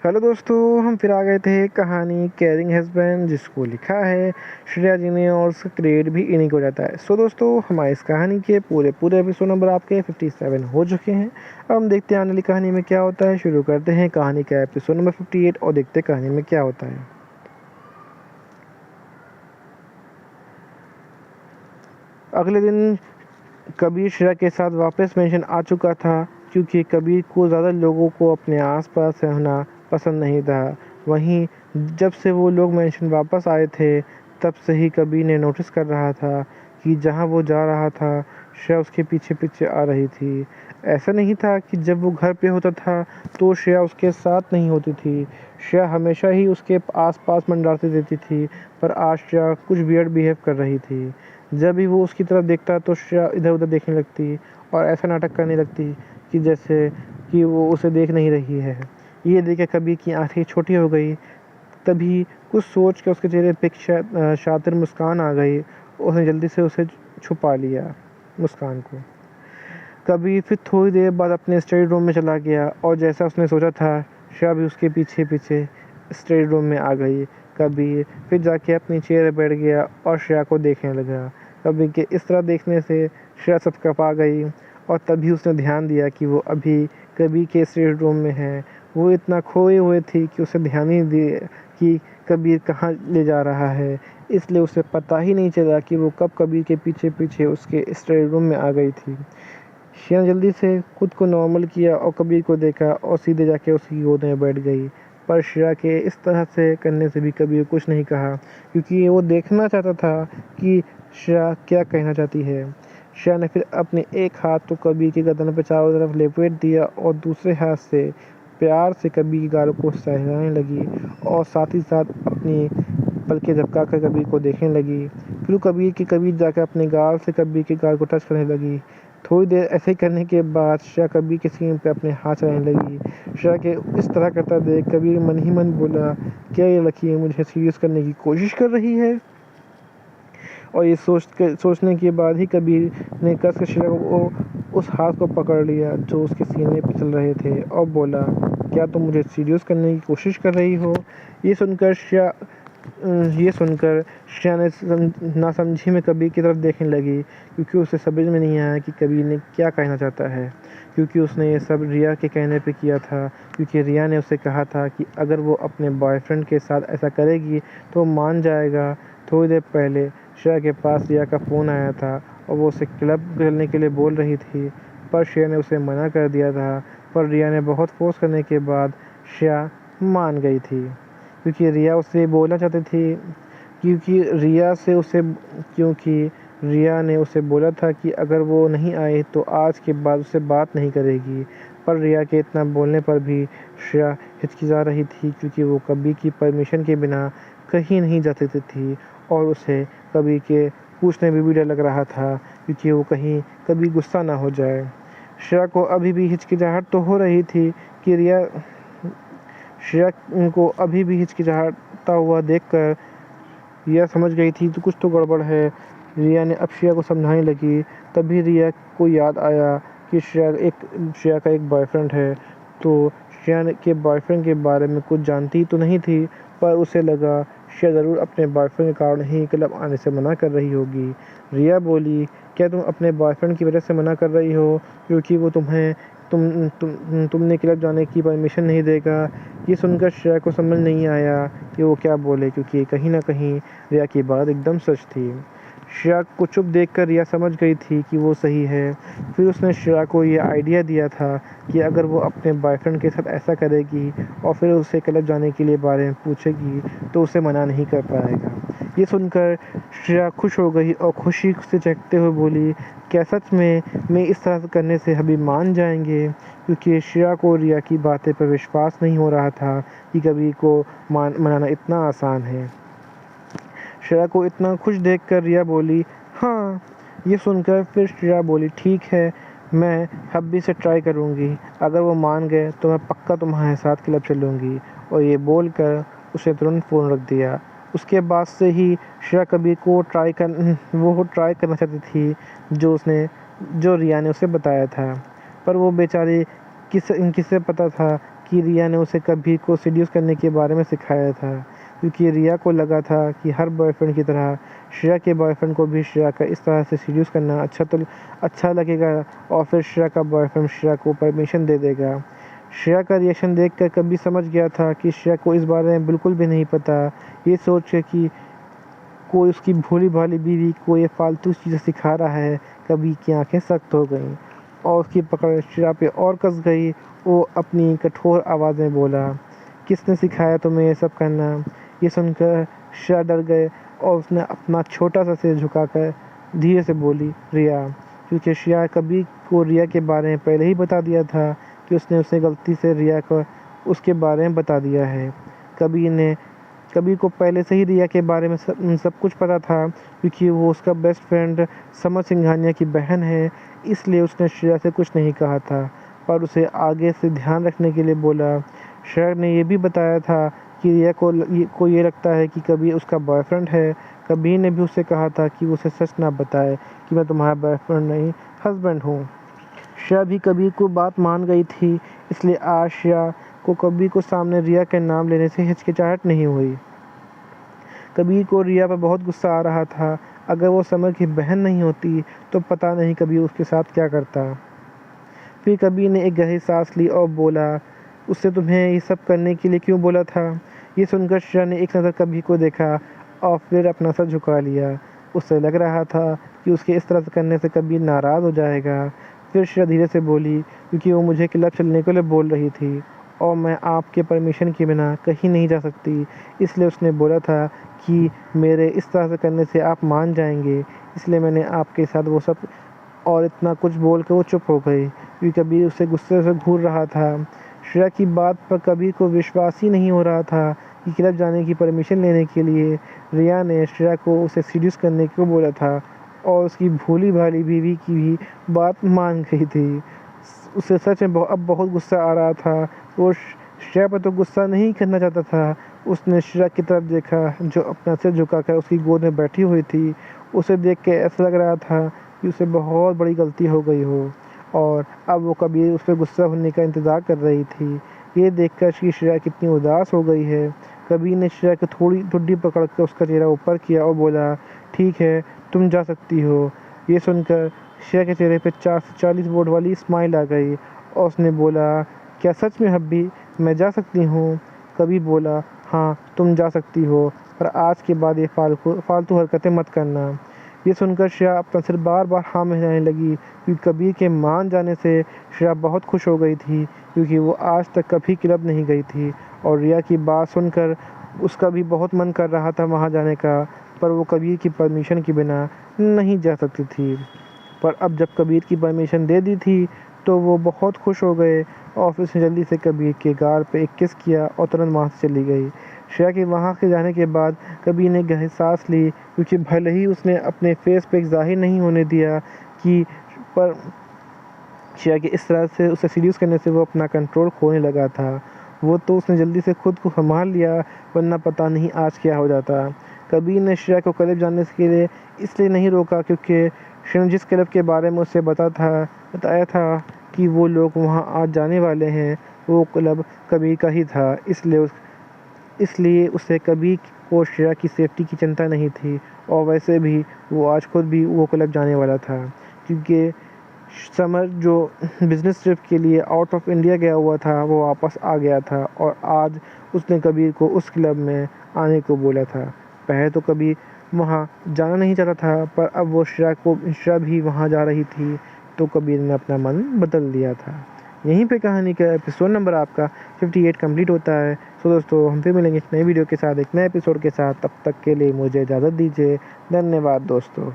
Hello दोस्तों, हम फिर आ गए थे कहानी केयरिंग हस्बैंड, जिसको लिखा है श्रेया जी ने और उसका क्रेडिट भी इन्हीं को जाता है। सो दोस्तों, हमारी इस कहानी के पूरे एपिसोड नंबर आपके 57 हो चुके हैं। अब हम देखते हैं आने वाली कहानी में क्या होता है। शुरू करते हैं कहानी का एपिसोड नंबर 58 और देखते हैं कहानी में क्या होता है। अगले दिन कबीर श्रेया के साथ वापस मेंशन आ चुका था, क्योंकि कबीर को ज़्यादा लोगों को अपने आसपास रहना पसंद नहीं था। वहीं जब से वो लोग मेंशन वापस आए थे, तब से ही कबीर ने नोटिस कर रहा था कि जहाँ वो जा रहा था, श्रेया उसके पीछे पीछे आ रही थी। ऐसा नहीं था कि जब वो घर पे होता था तो श्रेया उसके साथ नहीं होती थी। श्रेया हमेशा ही उसके आसपास मंडराती रहती थी, पर आज श्रेया कुछ वियर्ड बिहेव कर रही थी। जब भी वो उसकी तरफ देखता तो श्रेया इधर उधर देखने लगती और ऐसा नाटक करने लगती कि जैसे कि वो उसे देख नहीं रही है। ये देखे कबीर की आंखें छोटी हो गई। तभी कुछ सोच के उसके चेहरे पे एक शातिर मुस्कान आ गई। उसने जल्दी से उसे छुपा लिया, मुस्कान को। कबीर फिर थोड़ी देर बाद अपने स्टडी रूम में चला गया और जैसा उसने सोचा था, श्रेया भी उसके पीछे पीछे स्टडी रूम में आ गई। कबीर फिर जाके अपनी चेयर पर बैठ गया और श्रेया को देखने लगा। कबीर के इस तरह देखने से श्रेया सकपा गई और तभी उसने ध्यान दिया कि वो अभी कबीर के स्टडी रूम में है। वो इतना खोए हुए थी कि उसे ध्यान ही दिया कि कबीर कहाँ ले जा रहा है, इसलिए उसे पता ही नहीं चला कि वो कब कबीर के पीछे पीछे उसके स्टडी रूम में आ गई थी। श्रेया जल्दी से खुद को नॉर्मल किया और कबीर को देखा और सीधे जाके उसकी गोद में बैठ गई। पर श्रेया के इस तरह से करने से भी कबीर कुछ नहीं कहा, क्योंकि वो देखना चाहता था कि श्रेया क्या कहना चाहती है। श्रेया ने फिर अपने एक हाथ तो कबीर के गर्दन पर चारों तरफ लपेट दिया और दूसरे हाथ से प्यार से कबीर की गालों को सहलाने लगी और साथ ही साथ अपनी पलकें झपका कर कबीर को देखने लगी। फिर कबीर जाकर अपने गाल से कबीर के गाल को टच करने लगी। थोड़ी देर ऐसे ही करने के बाद श्रेया कबीर के सीने पे अपने हाथ चलाने लगी। श्रेया के इस तरह करता देख कबीर मन ही मन बोला, क्या ये लड़की मुझे सीरियस करने की कोशिश कर रही है? और ये सोचने के बाद ही कबीर ने कस के श्रेया को उस हाथ को पकड़ लिया जो उसके सीने पे चल रहे थे और बोला, क्या तुम मुझे सीरियस करने की कोशिश कर रही हो? ये सुनकर श्रेया ने नासमझी में कबीर की तरफ देखने लगी, क्योंकि उसे समझ में नहीं आया कि कबीर ने क्या कहना चाहता है। क्योंकि उसने ये सब रिया के कहने पे किया था, क्योंकि रिया ने उसे कहा था कि अगर वो अपने बॉयफ्रेंड के साथ ऐसा करेगी तो वो मान जाएगा। थोड़ी देर पहले श्रेया के पास रिया का फ़ोन आया था और वो उसे क्लब खेलने के लिए बोल रही थी, पर श्रेया ने उसे मना कर दिया था। पर रिया ने बहुत फोर्स करने के बाद श्रेया मान गई थी, क्योंकि रिया उसे बोलना चाहती थी क्योंकि रिया ने उसे बोला था कि अगर वो नहीं आए तो आज के बाद उससे बात नहीं करेगी। पर रिया के इतना बोलने पर भी श्रेया हिचकिचा रही थी, क्योंकि वो कबीर की परमिशन के बिना कहीं नहीं जा सकती थी और उसे कबीर के पूछने में भी डर लग रहा था, क्योंकि वो कहीं कभी गुस्सा ना हो जाए। श्रेया को अभी भी हिचकिचाहट तो हो रही थी कि श्रेया को अभी भी हिचकिचाता हुआ देखकर रिया समझ गई थी तो कुछ तो गड़बड़ है। रिया ने अब श्रेया को समझाने लगी। तभी रिया को याद आया कि श्रेया का एक बॉयफ्रेंड है। तो श्रेया के बॉयफ्रेंड के बारे में कुछ जानती तो नहीं थी, पर उसे लगा श्रेया ज़रूर अपने बॉयफ्रेंड के कारण ही क्लब आने से मना कर रही होगी। रिया बोली, क्या तुम अपने बॉयफ्रेंड की वजह से मना कर रही हो, क्योंकि वो तुमने क्लब जाने की परमिशन नहीं देगा? ये सुनकर श्रेया को समझ नहीं आया कि वो क्या बोले, क्योंकि कहीं ना कहीं रिया की बात एकदम सच थी। श्रेया को चुप देखकर रिया समझ गई थी कि वो सही है। फिर उसने श्रेया को ये आइडिया दिया था कि अगर वो अपने बॉयफ्रेंड के साथ ऐसा करेगी और फिर उसे क्लब जाने के लिए बारे में पूछेगी तो उसे मना नहीं कर पाएगा। ये सुनकर श्रेया खुश हो गई और खुशी से चहकते हुए बोली, क्या सच में मैं इस तरह करने से अभी मान जाएंगे? क्योंकि श्रेया को रिया की बातें पर विश्वास नहीं हो रहा था कि कबीर को मनाना इतना आसान है। श्रेया को इतना खुश देखकर रिया बोली, हाँ। ये सुनकर फिर श्रेया बोली, ठीक है, मैं हब्बी से ट्राई करूँगी। अगर वो मान गए तो मैं पक्का तुम्हारे साथ क्लब चलूँगी। और ये बोलकर उसे तुरंत फ़ोन रख दिया। उसके बाद से ही श्रेया कबीर को ट्राई करना चाहती थी जो रिया ने उसे बताया था। पर वो बेचारी किसे पता था कि रिया ने उसे कबीर को सीड्यूस करने के बारे में सिखाया था, क्योंकि रिया को लगा था कि हर बॉयफ्रेंड की तरह श्रेया के बॉयफ्रेंड को भी श्रेया का इस तरह से सीड्यूस करना अच्छा लगेगा और फिर श्रेया का बॉयफ्रेंड श्रेया को परमिशन दे देगा। श्रेया का रिएक्शन देखकर कबीर समझ गया था कि श्रेया को इस बारे में बिल्कुल भी नहीं पता। ये सोच के कि कोई उसकी भोली भाली बीवी को ये फालतू चीज़ें सिखा रहा है, कबीर की आंखें सख्त हो गईं और उसकी पकड़ श्रेया पे और कस गई। वो अपनी कठोर आवाज़ में बोला, किसने सिखाया तुम्हें ये सब करना? ये सुनकर श्रेया डर गए और उसने अपना छोटा सा सिर झुकाकर धीरे से बोली, रिया। क्योंकि श्रेया कबीर को रिया के बारे में पहले ही बता दिया था कि उसने उसे गलती से रिया को उसके बारे में बता दिया है। कबीर को पहले से ही रिया के बारे में सब कुछ पता था, क्योंकि वो उसका बेस्ट फ्रेंड समर सिंघानिया की बहन है। इसलिए उसने श्रेया से कुछ नहीं कहा था, पर उसे आगे से ध्यान रखने के लिए बोला। श्रेया ने यह भी बताया था कि रिया को ये लगता है कि कबीर उसका बॉयफ्रेंड है। कबीर ने भी उसे कहा था कि उसे सच ना बताए कि मैं तुम्हारा बॉयफ्रेंड नहीं, हस्बैंड हूँ। श्रेया भी कबीर को बात मान गई थी, इसलिए आज श्रेया को कबीर को सामने रिया के नाम लेने से हिचकिचाहट नहीं हुई। कबीर को रिया पर बहुत गुस्सा आ रहा था। अगर वो समर की बहन नहीं होती तो पता नहीं कबीर उसके साथ क्या करता। फिर कबीर ने एक गहरी सांस ली और बोला, उससे तुम्हें ये सब करने के लिए क्यों बोला था? ये सुनकर श्रेया ने एक नज़र कबीर को देखा और फिर अपना सर झुका लिया। उससे लग रहा था कि उसके इस तरह से करने से कबीर नाराज़ हो जाएगा। फिर श्रेया धीरे से बोली, क्योंकि वो मुझे क्लब चलने के लिए बोल रही थी और मैं आपके परमिशन के बिना कहीं नहीं जा सकती, इसलिए उसने बोला था कि मेरे इस तरह से करने से आप मान जाएंगे, इसलिए मैंने आपके साथ वो सब। और इतना कुछ बोल कर वो चुप हो गई, क्योंकि कबीर उसे गुस्से से घूर रहा था। श्रेया की बात पर कबीर को विश्वास ही नहीं हो रहा था कि क्लब जाने की परमिशन लेने के लिए रिया ने श्रेया को उसे सीड्यूस करने को बोला था और उसकी भोली भाली बीवी की भी बात मान गई थी। उसे सच में अब बहुत गुस्सा आ रहा था। वो श्रेया पर तो गुस्सा नहीं करना चाहता था। उसने श्रेया की तरफ देखा, जो अपना सिर झुकाकर उसकी गोद में बैठी हुई थी। उसे देख के ऐसा लग रहा था कि उसे बहुत बड़ी गलती हो गई हो और अब वो कबीर उस पर गुस्सा होने का इंतज़ार कर रही थी। ये देखकर कि श्रेया कितनी उदास हो गई है, कबीर ने श्रेया की थोड़ी ठुड्डी पकड़ कर उसका चेहरा ऊपर किया और बोला, ठीक है, तुम जा सकती हो। ये सुनकर श्रेया के चेहरे पर 4 से 40 वोट वाली स्माइल आ गई और उसने बोला, क्या सच में हब्बी मैं जा सकती हूँ? कबीर बोला, हाँ तुम जा सकती हो, पर आज के बाद ये फालतू हरकतें मत करना। ये सुनकर श्रेया अपना सिर बार बार हाँ में हिलाने लगी, क्योंकि कबीर के मान जाने से श्रेया बहुत खुश हो गई थी, क्योंकि वो आज तक कभी क्लब नहीं गई थी और रिया की बात सुनकर उसका भी बहुत मन कर रहा था वहाँ जाने का, पर वो कबीर की परमिशन के बिना नहीं जा सकती थी। पर अब जब कबीर की परमिशन दे दी थी तो वो बहुत खुश हो गए और फिर उसने जल्दी से कबीर के गाल पे एक किस किया और तुरंत वहाँ से चली गई। श्रेया के वहाँ से जाने के बाद कबीर ने गहरी सांस ली, क्योंकि भले ही उसने अपने फेस पे जाहिर नहीं होने दिया कि पर श्रेया के इस तरह से उसे सीड्यूस करने से वो अपना कंट्रोल खोने लगा था। वो तो उसने जल्दी से खुद को संभाल लिया, वरना पता नहीं आज क्या हो जाता। कबीर ने श्रेया को क्लब जाने के लिए इसलिए नहीं रोका, क्योंकि श्रेया जिस क्लब के बारे में उसे बताया था कि वो लोग वहाँ आज जाने वाले हैं, वो क्लब कबीर का ही था। इसलिए उसे कबीर को श्रेया की सेफ्टी की चिंता नहीं थी और वैसे भी वो आज खुद भी वो क्लब जाने वाला था, क्योंकि समर जो बिज़नेस ट्रिप के लिए आउट ऑफ इंडिया गया हुआ था वो वापस आ गया था और आज उसने कबीर को उस क्लब में आने को बोला था। पहले तो कबीर वहाँ जाना नहीं चाहता था, पर अब वो श्रेया भी वहाँ जा रही थी तो कबीर ने अपना मन बदल लिया था। यहीं पे कहानी का एपिसोड नंबर आपका 58 कंप्लीट होता है। सो दोस्तों, हम फिर मिलेंगे एक नए वीडियो के साथ, एक नए एपिसोड के साथ। तब तक के लिए मुझे इजाज़त दीजिए। धन्यवाद दोस्तों।